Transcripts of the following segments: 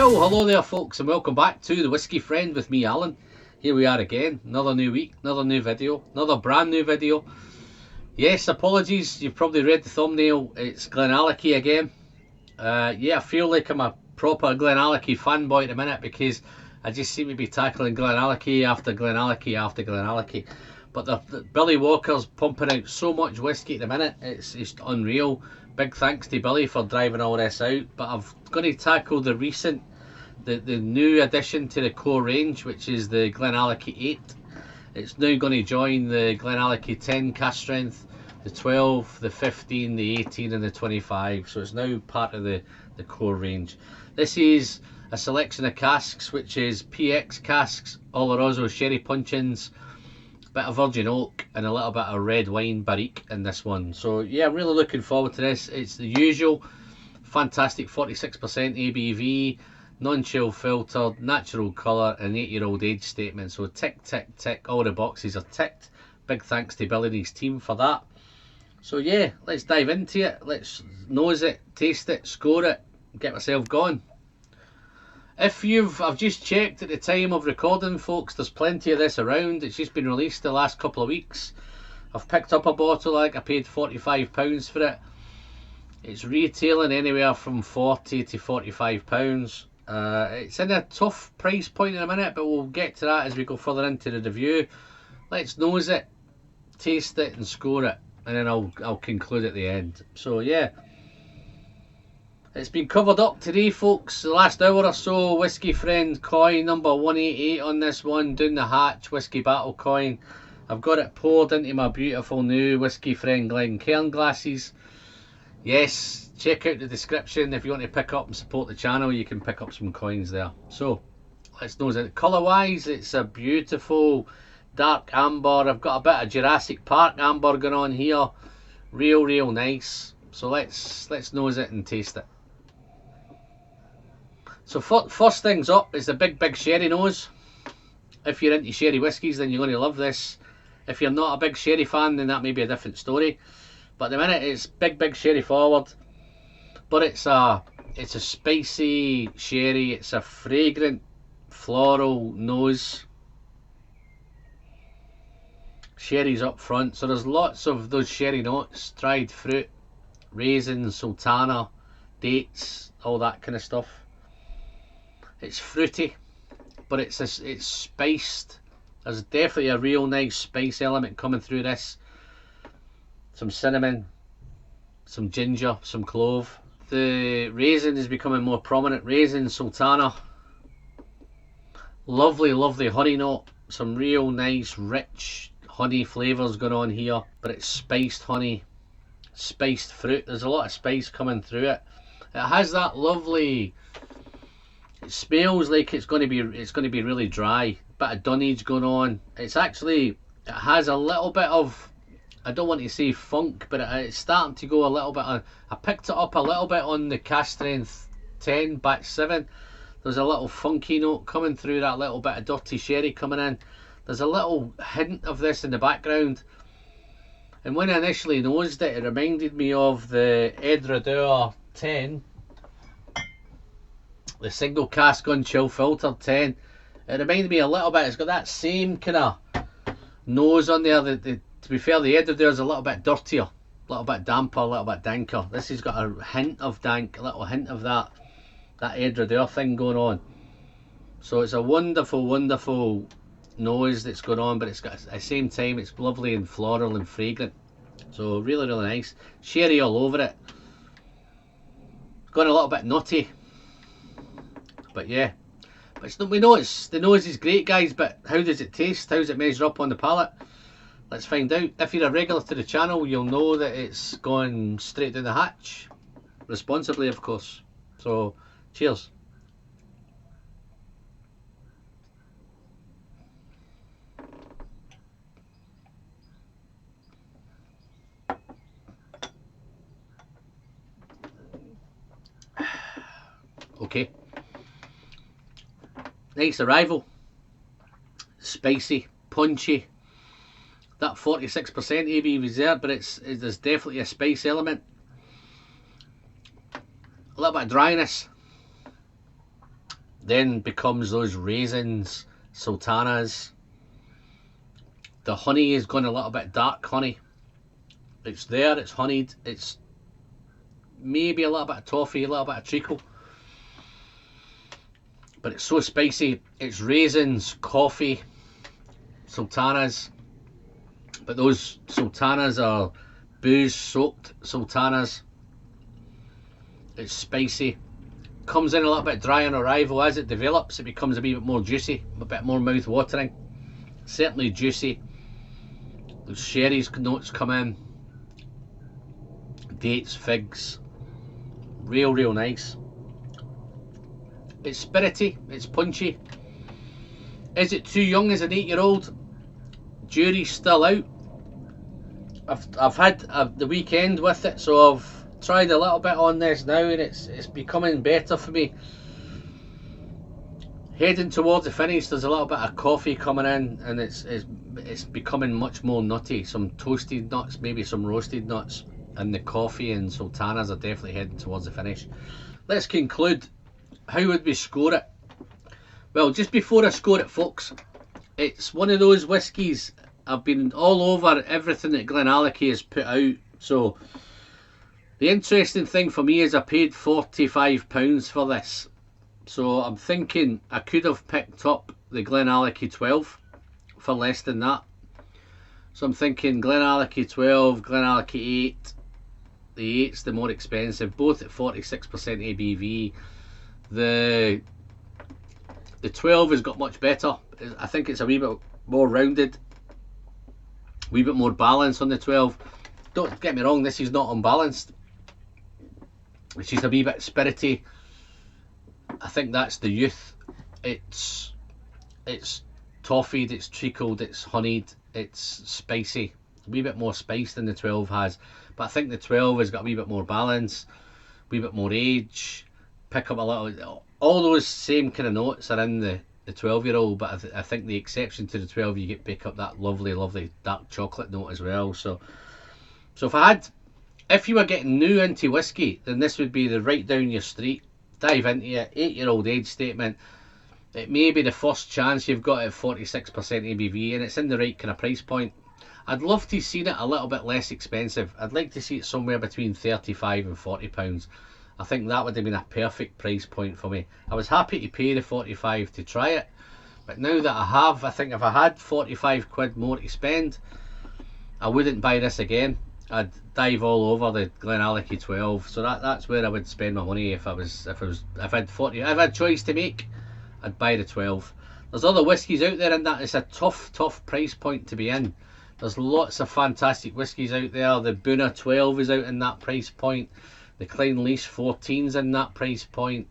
Well, hello there folks, and welcome back to the Whiskey Friend with me, Alan. Here we are again, another new week, another new video, another brand new video. Yes, apologies, you've probably read the thumbnail, it's Glenallachie again. Yeah, I feel like I'm a proper Glenallachie fanboy at the minute because I just seem to be tackling Glenallachie after Glenallachie after Glenallachie. But the Billy Walker's pumping out so much whiskey at the minute, it's unreal. Big thanks to Billy for driving all this out. But I'm going to tackle the recent, the new addition to the core range, which is the Glenallachie 8. It's now going to join the Glenallachie 10 cask strength, the 12, the 15, the 18 and the 25. So it's now part of the core range. This is a selection of casks, which is PX casks, Oloroso sherry puncheons, bit of virgin oak and a little bit of red wine barrique in this one. So yeah, I'm really looking forward to this. It's the usual fantastic 46% ABV, non-chill filtered, natural colour and 8-year-old age statement. So tick tick tick, all the boxes are ticked. Big thanks to Billy and his team for that. So yeah, let's dive into it. Let's nose it, taste it, score it, get myself going. I've just checked at the time of recording, folks, there's plenty of this around. It's just been released the last couple of weeks. I've picked up a bottle, I paid £45 for it. It's retailing anywhere from £40 to £45. It's in a tough price point in a minute, but we'll get to that as we go further into the review. Let's nose it, taste it and score it, and then I'll conclude at the end. So yeah, it's been covered up today, folks. The last hour or so, Whiskey Friend coin number 188 on this one, down the hatch, Whiskey Battle coin. I've got it poured into my beautiful new Whiskey Friend Glencairn glasses. Yes, check out the description if you want to pick up and support the channel. You can pick up some coins there. So let's nose it. Colour wise, it's a beautiful dark amber. I've got a bit of Jurassic Park amber going on here. Real nice. So let's nose it and taste it. So first things up is the big sherry nose. If you're into sherry whiskies, then you're going to love this. If you're not a big sherry fan, then that may be a different story. But at the minute, it's big sherry forward. But it's a spicy sherry. It's a fragrant floral nose. Sherry's up front, so there's lots of those sherry notes: dried fruit, raisins, sultana, dates, all that kind of stuff. It's fruity, but it's spiced. There's definitely a real nice spice element coming through this. Some cinnamon, some ginger, some clove. The raisin is becoming more prominent. Raisin, sultana. Lovely honey note. Some real nice rich honey flavours going on here, but it's spiced honey, spiced fruit. There's a lot of spice coming through it. It has that lovely, it smells like it's going to be really dry. Bit of dunnage going on. It has a little bit of, I don't want to say funk, but it's starting to go a little bit on. I picked it up a little bit on the cask strength 10 batch 7. There's a little funky note coming through, that little bit of dirty sherry coming in. There's a little hint of this in the background. And when I initially nosed it, it reminded me of the Edredeur 10, the single cask unchill filtered 10. It reminded me a little bit. It's got that same kind of nose on there. To be fair, the Edredeur is a little bit dirtier, a little bit damper, a little bit danker. This has got a hint of dank, a little hint of that Edredeur thing going on. So it's a wonderful nose that's going on, but it's got, at the same time, it's lovely and floral and fragrant. So really nice. Sherry all over it. Gone a little bit nutty, but yeah. But we know the nose is great, guys, but how does it taste? How does it measure up on the palate? Let's find out. If you're a regular to the channel, you'll know that it's gone straight down the hatch. Responsibly, of course. So, cheers. Okay. Nice arrival. Spicy, punchy. That 46% ABV is there, but there's definitely a spice element. A little bit of dryness. then becomes those raisins, sultanas. The honey is going a little bit dark honey. It's there, it's honeyed, it's maybe a little bit of toffee, a little bit of treacle. But it's so spicy. It's raisins, coffee, sultanas. But those sultanas are booze soaked sultanas. It's spicy. Comes in a little bit dry on arrival. As it develops, it becomes a wee bit more juicy, a bit more mouth watering. Certainly juicy. Those sherry's notes come in. Dates, figs. Real nice. It's spirity, it's punchy. Is it too young as an 8-year-old? Jury's still out. I've had the weekend with it, so I've tried a little bit on this now, and it's becoming better for me. Heading towards the finish, there's a little bit of coffee coming in, and it's becoming much more nutty. Some toasted nuts, maybe some roasted nuts, and the coffee and sultanas are definitely heading towards the finish. Let's conclude. How would we score it? Well, just before I score it, folks, it's one of those whiskies. I've been all over everything that Glenallachie has put out. So the interesting thing for me is I paid £45 for this. So I'm thinking I could have picked up the Glenallachie 12 for less than that. So I'm thinking Glenallachie 12, Glenallachie 8. The 8's the more expensive, both at 46% ABV. The 12 has got much better. I think it's a wee bit more rounded, a wee bit more balance on the 12. Don't get me wrong, this is not unbalanced. It's just a wee bit spirity. I think that's the youth. It's toffeed, it's treacled, it's honeyed, it's spicy. A wee bit more spice than the 12 has. But I think the 12 has got a wee bit more balance, a wee bit more age. Pick up a little, all those same kind of notes are in the 12-year-old, but I think the exception to the 12, you pick up that lovely dark chocolate note as well. So if you were getting new into whiskey, then this would be the right down your street. Dive into it. 8-year-old age statement. It may be the first chance you've got at 46% ABV, and it's in the right kind of price point. I'd love to see it a little bit less expensive. I'd like to see it somewhere between £35 and £40. I think that would have been a perfect price point for me. I was happy to pay the 45 to try it, but now that I have, I think if I had 45 quid more to spend, I wouldn't buy this again. I'd dive all over the Glenallachie 12. So that's where I would spend my money if I had choice to make. I'd buy the 12. There's other whiskies out there, and that it's a tough price point to be in. There's lots of fantastic whiskies out there. The Boona 12 is out in that price point. The Glenallachie 14's in that price point.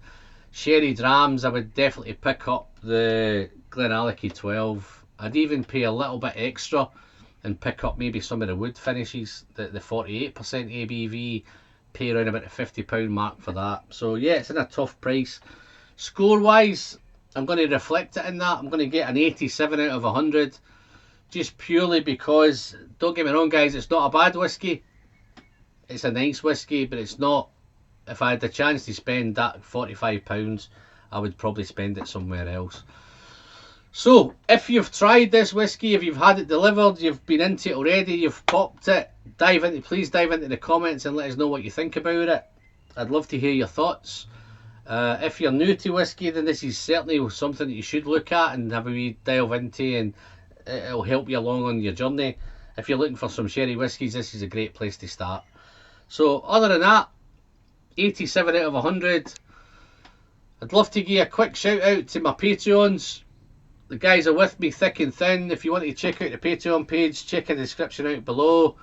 Sherry Drams, I would definitely pick up the Glenallachie 12. I'd even pay a little bit extra and pick up maybe some of the wood finishes, the 48% ABV, pay around about the £50 mark for that. So yeah, it's in a tough price. Score wise, I'm going to reflect it in that. I'm going to get an 87 out of 100, just purely because, don't get me wrong guys, it's not a bad whiskey. It's a nice whiskey, but it's not. If I had the chance to spend that £45, I would probably spend it somewhere else. So, if you've tried this whiskey, if you've had it delivered, you've been into it already, you've popped it, please dive into the comments and let us know what you think about it. I'd love to hear your thoughts. If you're new to whiskey, then this is certainly something that you should look at and have a wee delve into, and it'll help you along on your journey. If you're looking for some sherry whiskies, this is a great place to start. So, other than that, 87 out of 100. I'd love to give a quick shout out to my Patreons. The guys are with me thick and thin. If you want to check out the Patreon page, check the description out below.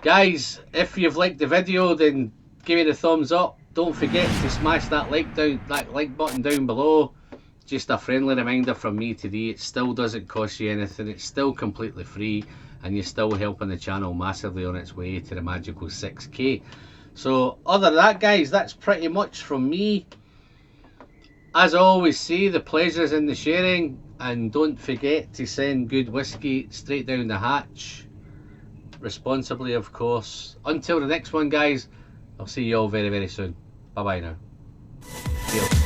Guys, if you've liked the video, then give me the thumbs up. Don't forget to smash that like button down below. Just a friendly reminder from me today, it still doesn't cost you anything. It's still completely free, and you're still helping the channel massively on its way to the magical 6k. So other than that guys, that's pretty much from me. As I always say, the pleasure's in the sharing, and don't forget to send good whiskey straight down the hatch. Responsibly, of course. Until the next one guys, I'll see you all very soon. Bye bye now. Cheers.